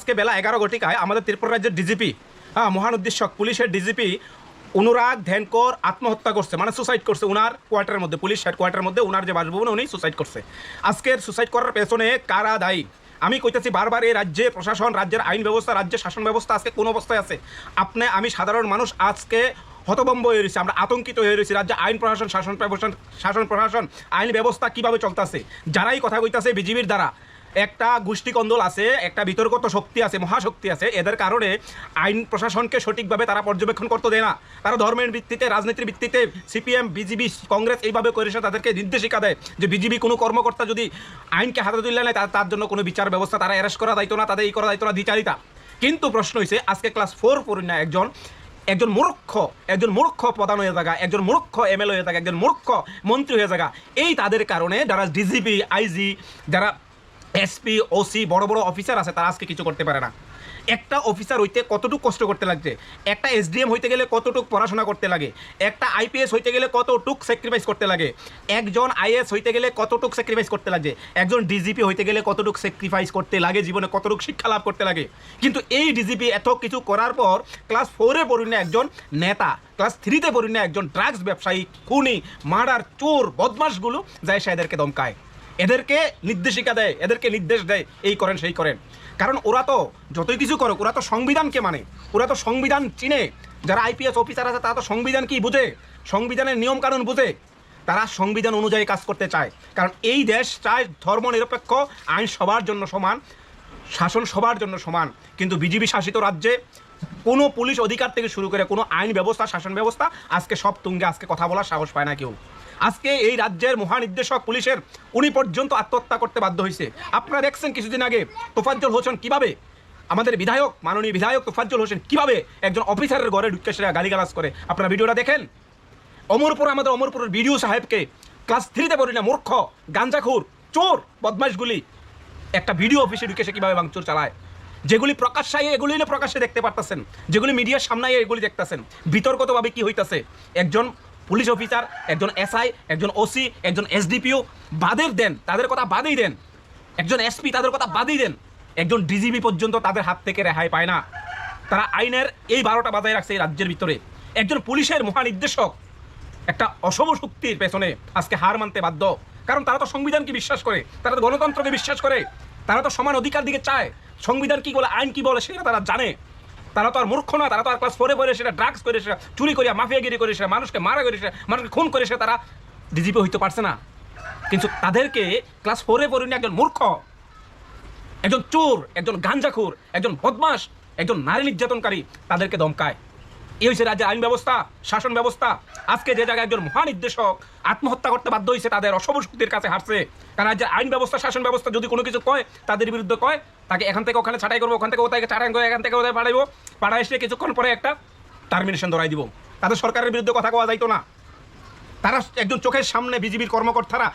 আজকে বেলা 11 ঘটিকায় আমাদের ত্রিপুরা রাজ্যের ডিজিপি মহান উদ্দেশ্যক পুলিশের ডিজিপি অনুরাগ ধ্যানকর আত্মহত্যা করছে, মানে সুসাইড করছে উনার কোয়ার্টারের মধ্যে, পুলিশ হেডকোয়ার্টারের মধ্যে উনার যে বাসভবনে উনি সুসাইড করছে। আজকের সুসাইড করার পেছনে কারা দায়ী? আমি কইতেছি বারবার, এই রাজ্যে প্রশাসন, রাজ্যের আইন ব্যবস্থা, রাজ্যের শাসন ব্যবস্থা আজকে কোন অবস্থায় আছে? আমি সাধারণ মানুষ আজকে হতভম্ব হয়ে রয়েছে, আমরা আতঙ্কিত হয়ে রয়েছি। রাজ্যে আইন প্রশাসন, শাসন প্রশাসন, আইন ব্যবস্থা কিভাবে চলতেছে? যারাই কথা কইতাছে বিজিবির দ্বারা একটা গোষ্ঠী কন্দল আছে, একটা বিতর্কত শক্তি আছে, মহাশক্তি আছে, এদের কারণে আইন প্রশাসনকে সঠিকভাবে তারা পর্যবেক্ষণ করতে দেয় না। তারা ধর্মের ভিত্তিতে, রাজনীতির ভিত্তিতে সিপিএম, বিজিবি, কংগ্রেস এইভাবে করেছে, তাদেরকে নির্দেশিকা দেয় যে বিজিবি কোনো কর্মকর্তা যদি আইনকে হাতে তুলে নেয় তার জন্য কোনো বিচার ব্যবস্থা, তারা অ্যারেস্ট করা দায়িত্ব না, তাদের এই করা দায়িত্ব না, দ্বিচারিতা। কিন্তু প্রশ্ন হয়েছে আজকে ক্লাস 4 পড়ি না একজন মূর্খ প্রধান হয়ে থাকা, একজন মূর্খ এমএলএ হয়ে থাকা, একজন মূর্খ মন্ত্রী হয়ে থাকা, এই তাদের কারণে যারা ডিজিপি, আইজি, যারা এসপি, ওসি, বড় বড় অফিসার আছে, তারা আজকে কিছু করতে পারে না। একটা অফিসার হইতে কতটুকু কষ্ট করতে লাগছে, একটা এসডিএম হইতে গেলে কতটুকু পড়াশোনা করতে লাগে, একটা আইপিএস হইতে গেলে কতটুকু স্যাক্রিফাইস করতে লাগে, একজন আইএস হইতে গেলে কতটুকু স্যাক্রিফাইস করতে লাগে, একজন ডিজিপি হইতে গেলে কতটুকু স্যাক্রিফাইস করতে লাগে, জীবনে কতটুকু শিক্ষা লাভ করতে লাগে। কিন্তু এই ডিজিপি এত কিছু করার পর ক্লাস 4-এ পড়ি না একজন নেতা, ক্লাস 3-তে পড়ি না একজন ড্রাগস ব্যবসায়ী, খুনি, মার্ডার, চোর, বদমাশগুলো যায় সে এদেরকে দমকায়, এদেরকে নির্দেশিকা দেয়, এদেরকে নির্দেশ দেয়, এই করেন সেই করেন। কারণ ওরা তো যতই কিছু করুক, ওরা তো সংবিধানকে মানে, ওরা তো সংবিধান চিনে। যারা আইপিএস অফিসার আছে তারা তো সংবিধান কি বুঝে, সংবিধানের নিয়মকানুন বুঝে, তারা সংবিধান অনুযায়ী কাজ করতে চায়। কারণ এই দেশ চায় ধর্মনিরপেক্ষ, আইন সবার জন্য সমান, শাসন সবার জন্য সমান। কিন্তু বিজেপি শাসিত রাজ্যে কোনো পুলিশ অধিকার থেকে শুরু করে কোনো আইন ব্যবস্থা, শাসন ব্যবস্থা আজকে সব তুঙ্গে, আজকে কথা বলার সাহস পায় না কেউ। আজকে এই রাজ্যের মহানির্দেশক পুলিশের উনি পর্যন্ত আত্মহত্যা করতে বাধ্য হয়েছে। আপনারা দেখছেন কিছুদিন আগে তোফাজ্জল হোসেন কিভাবে, আমাদের বিধায়ক, মাননীয় বিধায়ক তোফাজ্জল হোসেন কিভাবে একজন অফিসারের ঘরে ঢুকে সেটা গালিগালাজ করে। আপনারা ভিডিওটা দেখেন। আমাদের অমরপুরের বিডিও সাহেবকে ক্লাস 3-তে পড়ি না মূর্খ, গাঞ্জাখুর, চোর, বদমাশগুলি একটা ভিডিও অফিসে ঢুকে সে কীভাবে ভাঙচুর চালায়, যেগুলি প্রকাশ্যে এগুলি প্রকাশ্যে দেখতে পারতেছেন, যেগুলি মিডিয়ার সামনে এগুলি দেখতেছেন। বিতর্কতভাবে কি হইতাছে, একজন পুলিশ অফিসার, একজন এসআই, একজন ওসি, একজন এসডিপিও বাদের দেন, তাদের কথা বাদেই দেন, একজন এসপি তাদের কথা বাদেই দেন, একজন ডিজিপি পর্যন্ত তাদের হাত থেকে রেহাই পায় না। তারা আইনের এই 12টা বাজায় রাখছে এই রাজ্যের ভিতরে। একজন পুলিশের মহানির্দেশক একটা অশুভ শক্তির পেছনে আজকে হার মানতে বাধ্য। কারণ তারা তো সংবিধানকে বিশ্বাস করে, তারা তো গণতন্ত্রকে বিশ্বাস করে, তারা তো সমান অধিকার দিকে চায়। সংবিধান কি বলে, আইন কি বলে সেটা তারা জানে। তারা তো আর মূর্খ না, তারা তো আর ক্লাস 4-এ পড়ে সেটা ড্রাগস করে, সেটা চুরি করিয়া, মাফিয়াগিরি করে, সেটা মানুষকে মারা করে, সেটা মানুষকে খুন করে, সেটা তারা ডিজিপি হইতে পারছে না। কিন্তু তাদেরকে ক্লাস 4-এ পড়ে একজন মূর্খ, একজন চোর, একজন গাঞ্জাখুর, একজন বদমাশ, একজন নারী নির্যাতনকারী তাদেরকে দমকায়। এই হচ্ছে রাজ্যের আইন ব্যবস্থা, শাসন ব্যবস্থা। আজকে যে জায়গায় একজন মহানির্দেশক আত্মহত্যা করতে বাধ্য হয়েছে, তাদের অশুভ শক্তির কাছে হারছে। কারণ রাজ্যের আইন ব্যবস্থা, শাসন ব্যবস্থা যদি কোনো কিছু কয়, তাদের বিরুদ্ধে কয়, তাকে এখান থেকে ওখানে ছাঁটাই করবো, ওখান থেকে ওটাকে ছাঁটাই করে এখান থেকে ওদের পাঠাইবো, পাঠাই এসে কিছুক্ষণ পরে একটা টার্মিনেশন ধরাই দিব। তাদের সরকারের বিরুদ্ধে কথা কওয়া যাইতো না। তারা একজন চোখের সামনে বিজিবির কর্মকর্তারা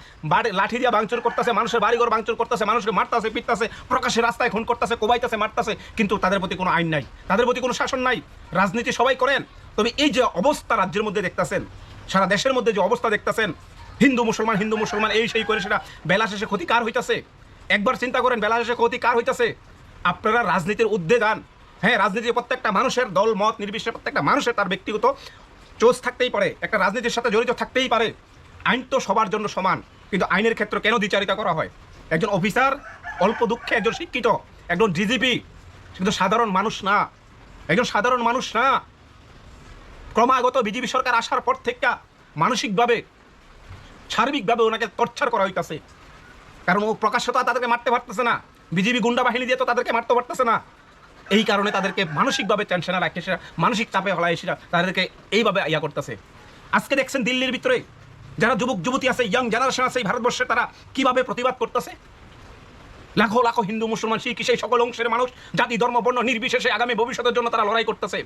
লাঠি দিয়ে ভাঙচুর করতেছে, মানুষের বাড়িঘর ভাঙচুর করতেছে, মানুষকে মারতেছে, পিটতেছে, প্রকাশ্যে রাস্তায় খুন করতেছে, কোবাইতেছে, মারতেছে, কিন্তু তাদের প্রতি কোনো আইন নাই, তাদের প্রতি কোনো শাসন নাই। রাজনীতি সবাই করেন, তবে এই যে অবস্থা রাজ্যের মধ্যে দেখতেছেন, সারা দেশের মধ্যে যে অবস্থা দেখতেছেন, হিন্দু মুসলমান এই সেই করে সেটা বেলা শেষে ক্ষতি কার হইতেছে? একবার চিন্তা করেন, বেলা শেষে ক্ষতি কার হইতেছে? আপনারা রাজনীতির ঊর্ধ্বে যান। হ্যাঁ, রাজনীতির প্রত্যেকটা মানুষের, দল মত নির্বিশেষে প্রত্যেকটা মানুষের তার ব্যক্তিগত চোজ থাকতেই পারে, একটা রাজনীতির সাথে জড়িত থাকতেই পারে। আইন তো সবার জন্য সমান, কিন্তু আইনের ক্ষেত্রে কেন দ্বিচারিতা করা হয়? একজন অফিসার অল্প দুঃখে, একজন শিক্ষিত, একজন ডিজিপি কিন্তু সাধারণ মানুষ না, একজন সাধারণ মানুষ না। ক্রমাগত বিজেপি সরকার আসার পর থেকে মানসিকভাবে, সার্বিকভাবে ওনাকে টর্চার করা হইতেছে। কারণ ও প্রকাশ্য তো তাদেরকে মারতে পারতেছে না, বিজেপি গুন্ডা বাহিনী দিয়ে তো তাদেরকে মারতে পারতেছে না। এই কারণে তাদেরকে মানসিকভাবে টেনশনে রাখে, সেটা মানসিক চাপে হলায়, সেটা তাদেরকে এইভাবে ইয়া করতেছে। আজকে দেখছেন দিল্লির ভিতরে যারা যুবক যুবতী আছে, ইয়াং জেনারেশন আছে এই ভারতবর্ষে, তারা কিভাবে প্রতিবাদ করতেছে। লাখো লাখো হিন্দু মুসলমান শিখ সেই সকল অংশের মানুষ, জাতি ধর্ম বর্ণ নির্বিশেষে আগামী ভবিষ্যতের জন্য তারা লড়াই করতেছে।